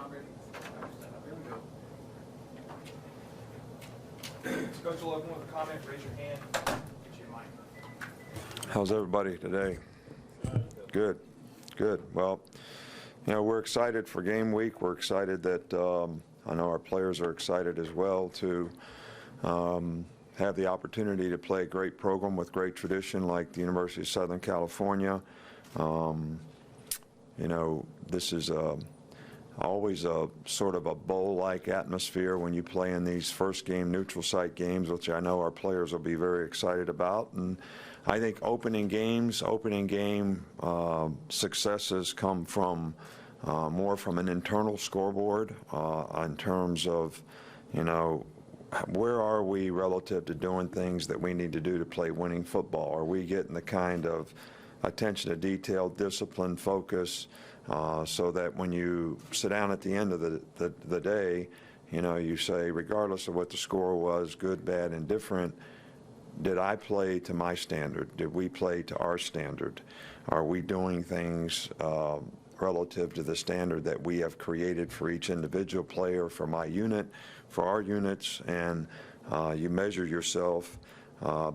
Not ready. There we go. Coach will open with a comment. Raise your hand. Get you a mic. How's everybody today? Good, good. Well, you know, we're excited for game week. We're excited that I know our players are excited as well to have the opportunity to play a great program with great tradition like the University of Southern California. You know, this is always a sort of a bowl-like atmosphere when you play in these first game neutral site games, which I know our players will be very excited about. And I think opening game successes come from more from an internal scoreboard in terms of, you know, where are we relative to doing things that we need to do to play winning football? Are we getting the kind of attention to detail, discipline, focus, so that when you sit down at the end of the day, you know, you say, regardless of what the score was, good, bad, indifferent, did I play to my standard? Did we play to our standard? Are we doing things relative to the standard that we have created for each individual player, for my unit, for our units? And you measure yourself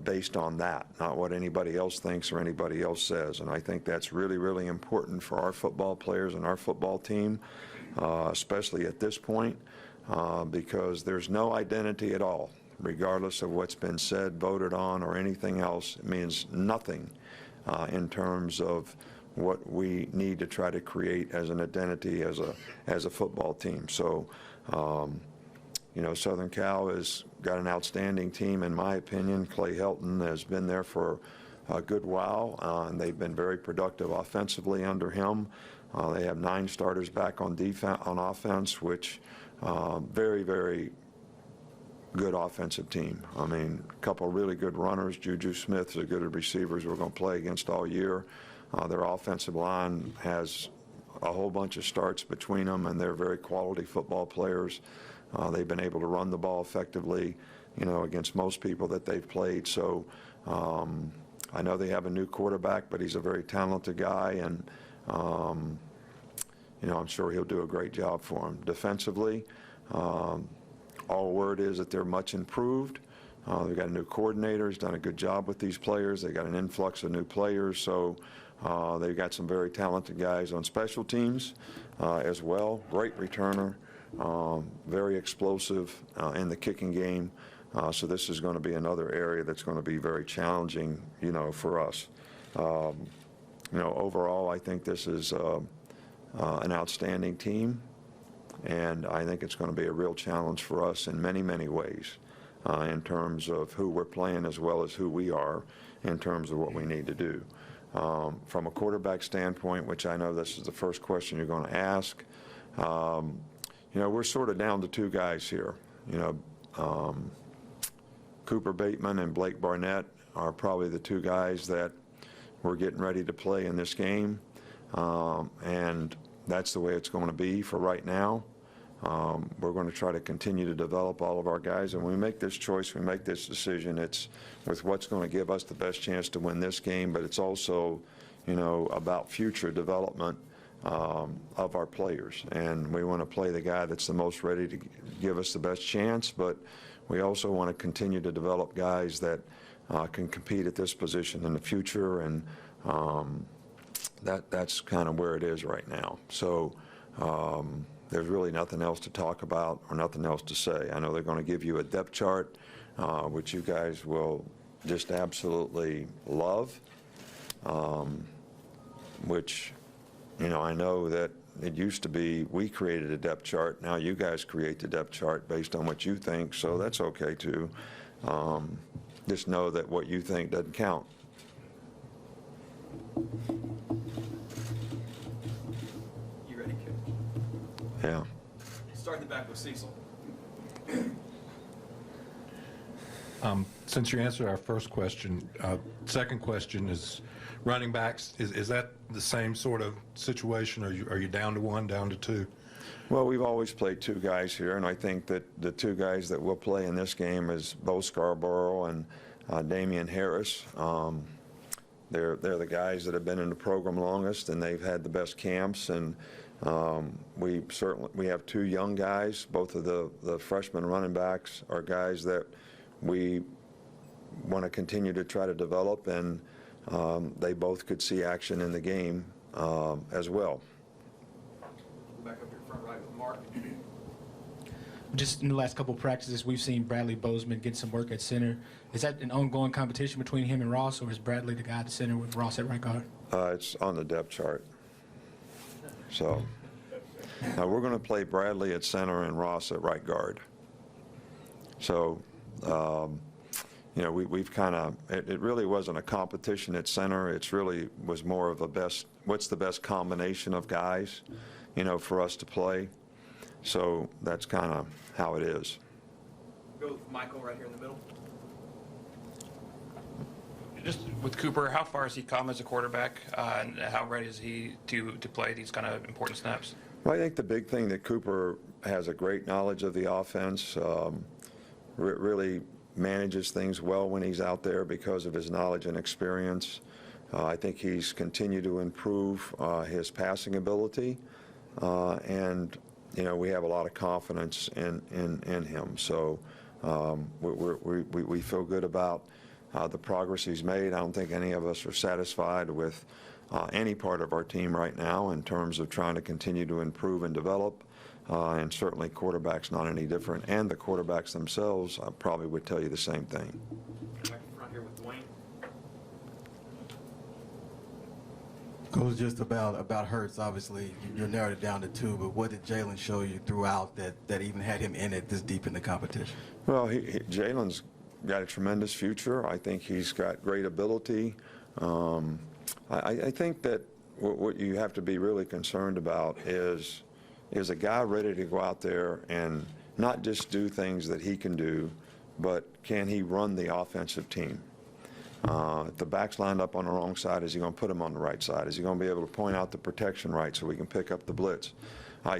based on that, not what anybody else thinks or anybody else says. And I think that's really, really important for our football players and our football team, especially at this point, because there's no identity at all. Regardless of what's been said, voted on, or anything else, it means nothing in terms of what we need to try to create as an identity as a football team. So, you know, Southern Cal has got an outstanding team, in my opinion. Clay Helton has been there for a good while, and they've been very productive offensively under him. They have 9 starters back on offense, which very, very good offensive team. I mean, a couple of really good runners. Juju Smith is as good a receivers we're going to play against all year. Their offensive line has a whole bunch of starts between them, and they're very quality football players. They've been able to run the ball effectively, you know, against most people that they've played. So I know they have a new quarterback, but he's a very talented guy, and you know, I'm sure he'll do a great job for him. Defensively, all word is that they're much improved. They've got a new coordinator. He's done a good job with these players. They've got an influx of new players. So they've got some very talented guys on special teams as well. Great returner, very explosive in the kicking game. So this is going to be another area that's going to be very challenging, you know, for us. You know, overall, I think this is an outstanding team. And I think it's going to be a real challenge for us in many, many ways in terms of who we're playing as well as who we are in terms of what we need to do. From a quarterback standpoint, which I know this is the first question you're going to ask, you know, we're sort of down to 2 guys here. You know, Cooper Bateman and Blake Barnett are probably the 2 guys that we're getting ready to play in this game. And that's the way it's going to be for right now. We're going to try to continue to develop all of our guys. And when we make this choice, we make this decision, it's with what's going to give us the best chance to win this game, but it's also, you know, about future development of our players. And we want to play the guy that's the most ready to give us the best chance, but we also want to continue to develop guys that can compete at this position in the future. And that's kind of where it is right now. So there's really nothing else to talk about or nothing else to say. I know they're going to give you a depth chart, which you guys will just absolutely love, which, you know, I know that it used to be we created a depth chart. Now you guys create the depth chart based on what you think, so that's okay too. Just know that what you think doesn't count. You ready, kid? Yeah. Start in the back with Cecil. Since you answered our first question, second question is running backs. Is that the same sort of situation? Are you down to 1, down to 2? Well, we've always played 2 guys here, and I think that the 2 guys that will play in this game is Bo Scarborough and Damian Harris. They're the guys that have been in the program longest, and they've had the best camps, and We have two young guys. Both of the freshman running backs are guys that we want to continue to try to develop, and they both could see action in the game as well. Back up your front right with Mark. Just in the last couple of practices, we've seen Bradley Bozeman get some work at center. Is that an ongoing competition between him and Ross, or is Bradley the guy at center with Ross at right guard? It's on the depth chart. So we're going to play Bradley at center and Ross at right guard. So, we've kind of, it really wasn't a competition at center. It's really was more of what's the best combination of guys, for us to play. So that's kind of how it is. Go with Michael right here in the middle. Just with Cooper, how far has he come as a quarterback, and how ready is he to play these kind of important snaps? Well, I think the big thing that Cooper has a great knowledge of the offense, really manages things well when he's out there because of his knowledge and experience. I think he's continued to improve his passing ability, and we have a lot of confidence in him. So we feel good about the progress he's made. I don't think any of us are satisfied with any part of our team right now in terms of trying to continue to improve and develop. And certainly quarterback's not any different. And the quarterbacks themselves probably would tell you the same thing. Back in front here with Dwayne. Coach, just about Hurts, obviously, you narrowed it down to two, but what did Jalen show you throughout that even had him in it this deep in the competition? Well, Jalen's got a tremendous future. I think he's got great ability. I think that what you have to be really concerned about is a guy ready to go out there and not just do things that he can do, but can he run the offensive team? If the back's lined up on the wrong side, is he going to put him on the right side? Is he going to be able to point out the protection right so we can pick up the blitz?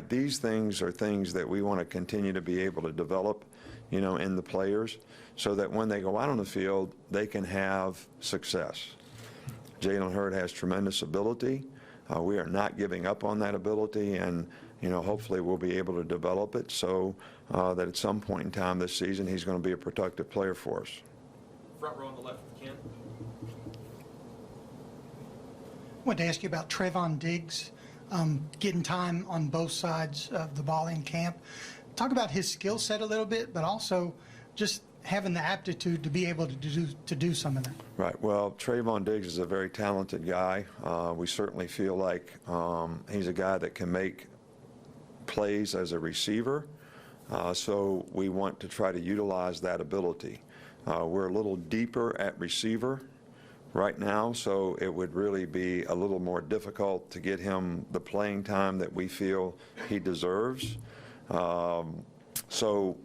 These things are things that we want to continue to be able to develop, in the players so that when they go out on the field, they can have success. Jalen Hurd has tremendous ability. We are not giving up on that ability, and hopefully we'll be able to develop it so that at some point in time this season he's going to be a productive player for us. Front row on the left with Ken. I wanted to ask you about Trayvon Diggs, getting time on both sides of the ball in camp. Talk about his skill set a little bit, but also just having the aptitude to be able to do some of that. Right. Well, Trayvon Diggs is a very talented guy. We certainly feel like he's a guy that can make plays as a receiver. So we want to try to utilize that ability. We're a little deeper at receiver right now, so it would really be a little more difficult to get him the playing time that we feel he deserves. So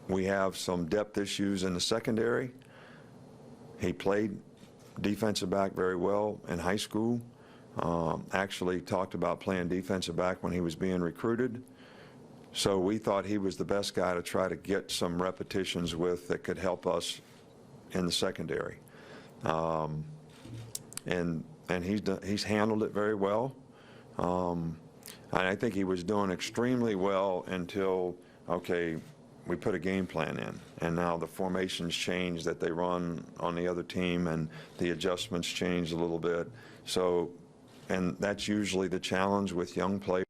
we have some depth issues in the secondary. He played defensive back very well in high school. Actually talked about playing defensive back when he was being recruited. So we thought he was the best guy to try to get some repetitions with that could help us in the secondary. And he's handled it very well. And I think he was doing extremely well until, okay, we put a game plan in, and now the formations change that they run on the other team, and the adjustments change a little bit. So, and that's usually the challenge with young players.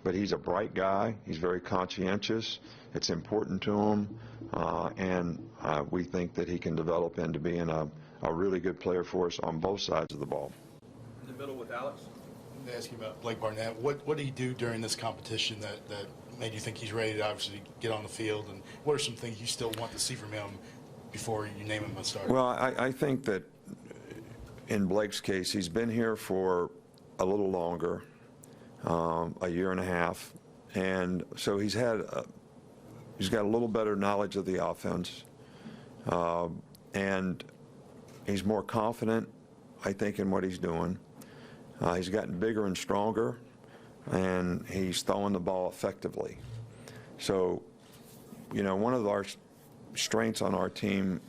But he's a bright guy. He's very conscientious. It's important to him, and we think that he can develop into being a really good player for us on both sides of the ball. In the middle with Alex. To ask you about Blake Barnett, what did he do during this competition that made you think he's ready to obviously get on the field, and what are some things you still want to see from him before you name him a starter? Well, I think that in Blake's case, he's been here for a little longer, a year and a half, and so he's got a little better knowledge of the offense, and he's more confident, I think, in what he's doing. He's gotten bigger and stronger, and he's throwing the ball effectively. So, one of our strengths on our team,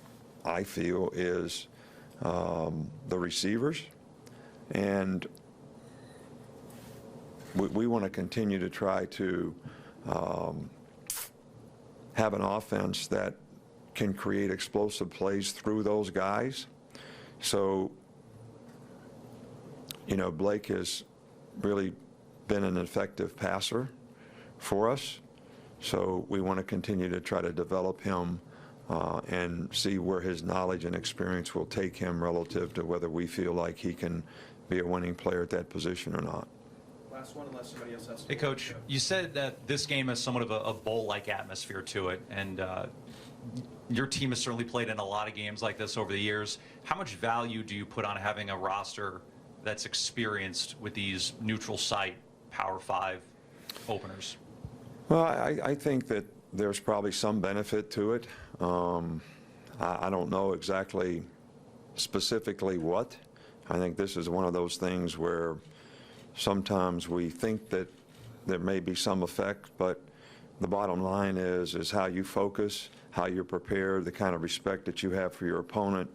I feel, is the receivers, and we want to continue to try to have an offense that can create explosive plays through those guys. So, you know, Blake has really been an effective passer for us. So we want to continue to try to develop him and see where his knowledge and experience will take him relative to whether we feel like he can be a winning player at that position or not. Last one, unless somebody else has. Hey, Coach, you said that this game has somewhat of a bowl-like atmosphere to it, and your team has certainly played in a lot of games like this over the years. How much value do you put on having a roster that's experienced with these neutral site Power 5 openers? Well, I think that there's probably some benefit to it. I don't know exactly specifically what. I think this is one of those things where sometimes we think that there may be some effect, but the bottom line is how you focus, how you're prepared, the kind of respect that you have for your opponent,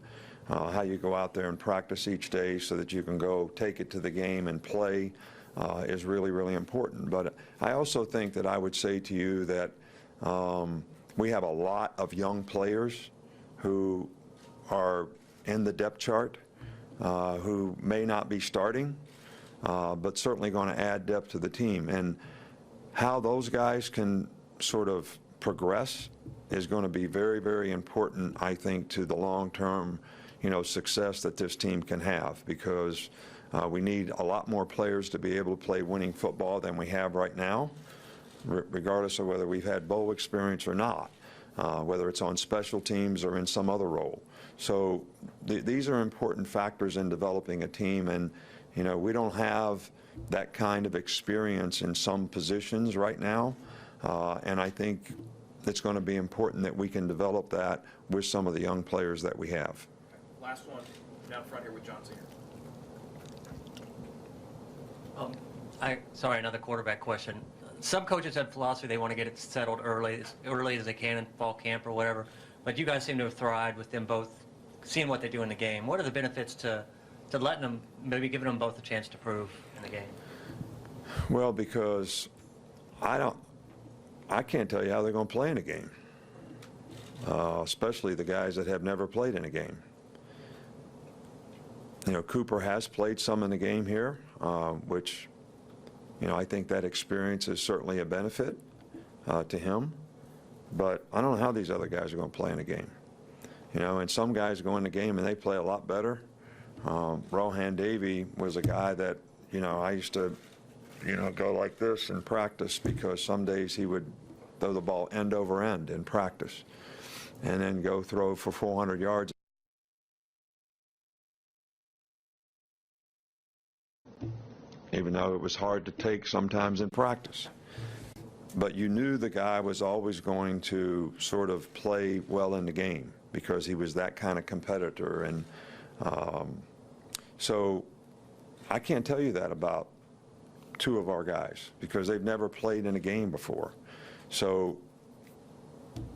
how you go out there and practice each day so that you can go take it to the game and play is really, really important. But I also think that I would say to you that we have a lot of young players who are in the depth chart who may not be starting, but certainly going to add depth to the team. And how those guys can sort of progress is going to be very, very important, I think, to the long-term, you know, success that this team can have, because we need a lot more players to be able to play winning football than we have right now, regardless of whether we've had bowl experience or not, whether it's on special teams or in some other role. So these are important factors in developing a team, and you know, we don't have that kind of experience in some positions right now, and I think it's going to be important that we can develop that with some of the young players that we have. Last one, down front here with John Singer. Sorry, another quarterback question. Some coaches have philosophy they want to get it settled early as they can in fall camp or whatever, but you guys seem to have thrived with them both seeing what they do in the game. What are the benefits to letting them, maybe giving them both a chance to prove in the game? Well, because I can't tell you how they're going to play in a game, especially the guys that have never played in a game. You know, Cooper has played some in the game here, which, you know, I think that experience is certainly a benefit to him. But I don't know how these other guys are going to play in a game. You know, and some guys go in the game and they play a lot better. Rohan Davey was a guy that, you know, I used to, you know, go like this in practice, because some days he would throw the ball end over end in practice and then go throw for 400 yards. Even though it was hard to take sometimes in practice. But you knew the guy was always going to sort of play well in the game because he was that kind of competitor. And so I can't tell you that about two of our guys because they've never played in a game before. So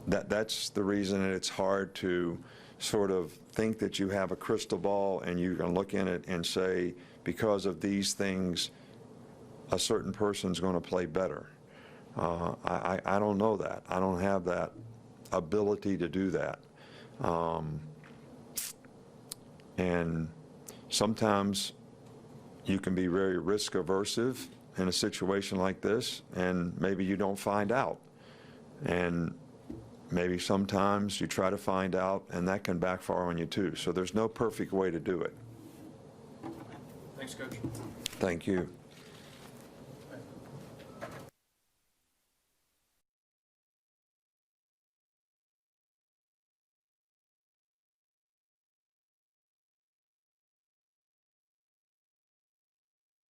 that's the reason that it's hard to sort of think that you have a crystal ball and you can look in it and say, because of these things, a certain person's going to play better. I don't know that. I don't have that ability to do that. And sometimes you can be very risk aversive in a situation like this, and maybe you don't find out. And maybe sometimes you try to find out, and that can backfire on you too. So there's no perfect way to do it. Thanks, Coach. Thank you.